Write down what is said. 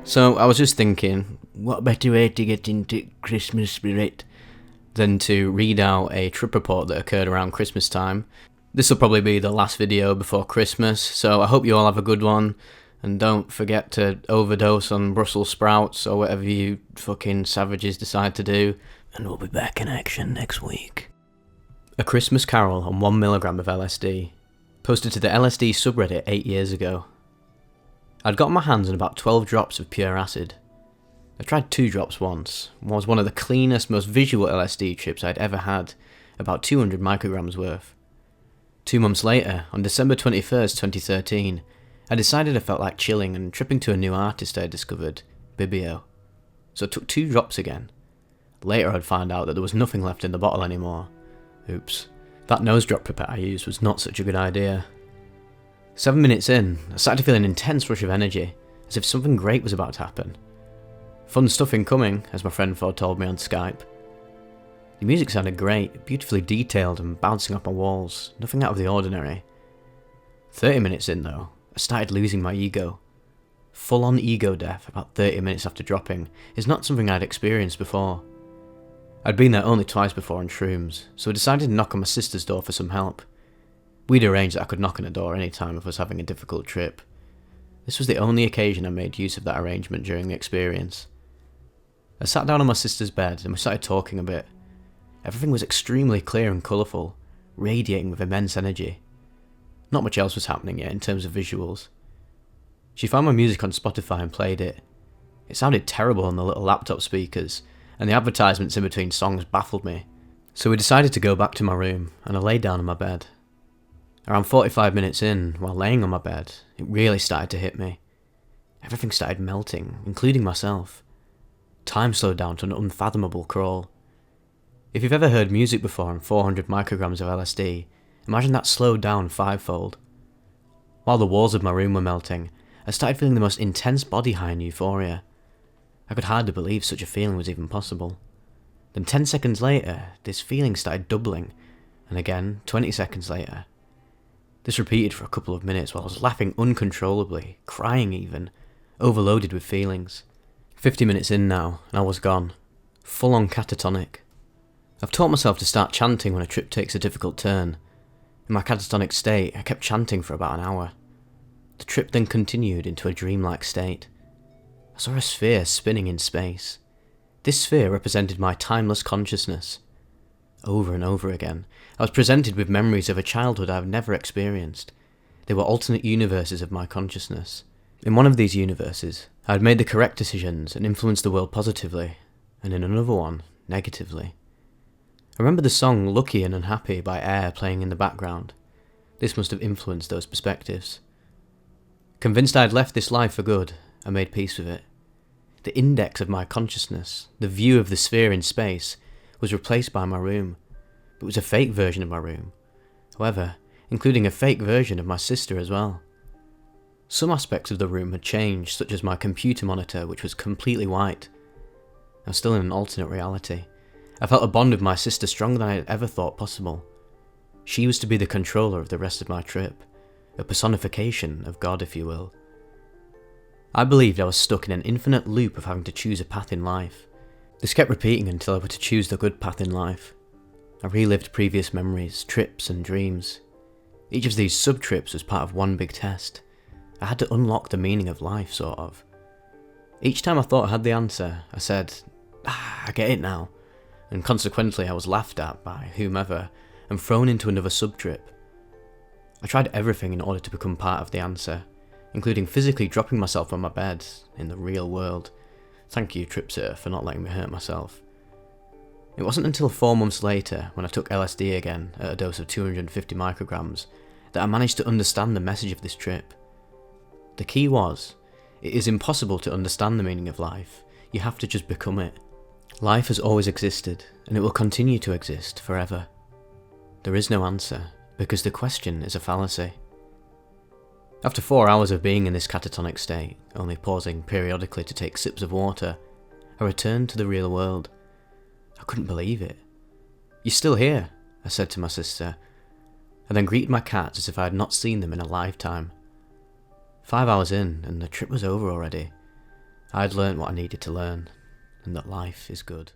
So I was just thinking, what better way to get into Christmas spirit than to read out a trip report that occurred around Christmas time. This will probably be the last video before Christmas, so I hope you all have a good one, and don't forget to overdose on Brussels sprouts or whatever you fucking savages decide to do, and we'll be back in action next week. A Christmas Carol on 1 milligram of LSD, posted to the LSD subreddit 8 years ago. I'd got my hands on about 12 drops of pure acid. I tried 2 drops once. It was one of the cleanest, most visual LSD trips I'd ever had, about 200 micrograms worth. 2 months later, on December 21st, 2013, I decided I felt like chilling and tripping to a new artist I had discovered, Bibio. So I took 2 drops again. Later I'd find out that there was nothing left in the bottle anymore. Oops. That nose drop pipette I used was not such a good idea. 7 minutes in, I started to feel an intense rush of energy, as if something great was about to happen. Fun stuff incoming, as my friend foretold me on Skype. The music sounded great, beautifully detailed and bouncing off my walls, nothing out of the ordinary. 30 minutes in though, I started losing my ego. Full-on ego death about 30 minutes after dropping is not something I'd experienced before. I'd been there only twice before on shrooms, so I decided to knock on my sister's door for some help. We'd arranged that I could knock on a door any time if I was having a difficult trip. This was the only occasion I made use of that arrangement during the experience. I sat down on my sister's bed and we started talking a bit. Everything was extremely clear and colourful, radiating with immense energy. Not much else was happening yet in terms of visuals. She found my music on Spotify and played it. It sounded terrible on the little laptop speakers, and the advertisements in between songs baffled me. So we decided to go back to my room, and I laid down on my bed. Around 45 minutes in, while laying on my bed, it really started to hit me. Everything started melting, including myself. Time slowed down to an unfathomable crawl. If you've ever heard music before on 400 micrograms of LSD, imagine that slowed down 5-fold. While the walls of my room were melting, I started feeling the most intense body high and euphoria. I could hardly believe such a feeling was even possible. Then 10 seconds later, this feeling started doubling, and again 20 seconds later. This repeated for a couple of minutes while I was laughing uncontrollably, crying even, overloaded with feelings. 50 minutes in now, and I was gone. Full on catatonic. I've taught myself to start chanting when a trip takes a difficult turn. In my catatonic state, I kept chanting for about an hour. The trip then continued into a dreamlike state. I saw a sphere spinning in space. This sphere represented my timeless consciousness. Over and over again, I was presented with memories of a childhood I have never experienced. They were alternate universes of my consciousness. In one of these universes, I had made the correct decisions and influenced the world positively, and in another one, negatively. I remember the song Lucky and Unhappy by Air playing in the background. This must have influenced those perspectives. Convinced I had left this life for good, I made peace with it. The index of my consciousness, the view of the sphere in space, was replaced by my room. It was a fake version of my room. However, including a fake version of my sister as well. Some aspects of the room had changed, such as my computer monitor, which was completely white. I was still in an alternate reality. I felt a bond with my sister stronger than I had ever thought possible. She was to be the controller of the rest of my trip, a personification of God, if you will. I believed I was stuck in an infinite loop of having to choose a path in life. This kept repeating until I were to choose the good path in life. I relived previous memories, trips and dreams. Each of these sub-trips was part of one big test. I had to unlock the meaning of life, sort of. Each time I thought I had the answer, I said, I get it now. And consequently I was laughed at by whomever and thrown into another sub-trip. I tried everything in order to become part of the answer, including physically dropping myself on my bed in the real world. Thank you, Tripsir, for not letting me hurt myself. It wasn't until 4 months later, when I took LSD again at a dose of 250 micrograms, that I managed to understand the message of this trip. The key was, it is impossible to understand the meaning of life, you have to just become it. Life has always existed, and it will continue to exist forever. There is no answer, because the question is a fallacy. After 4 hours of being in this catatonic state, only pausing periodically to take sips of water, I returned to the real world. I couldn't believe it. "You're still here," I said to my sister. I then greeted my cats as if I had not seen them in a lifetime. 5 hours in, and the trip was over already. I'd learned what I needed to learn, and that life is good.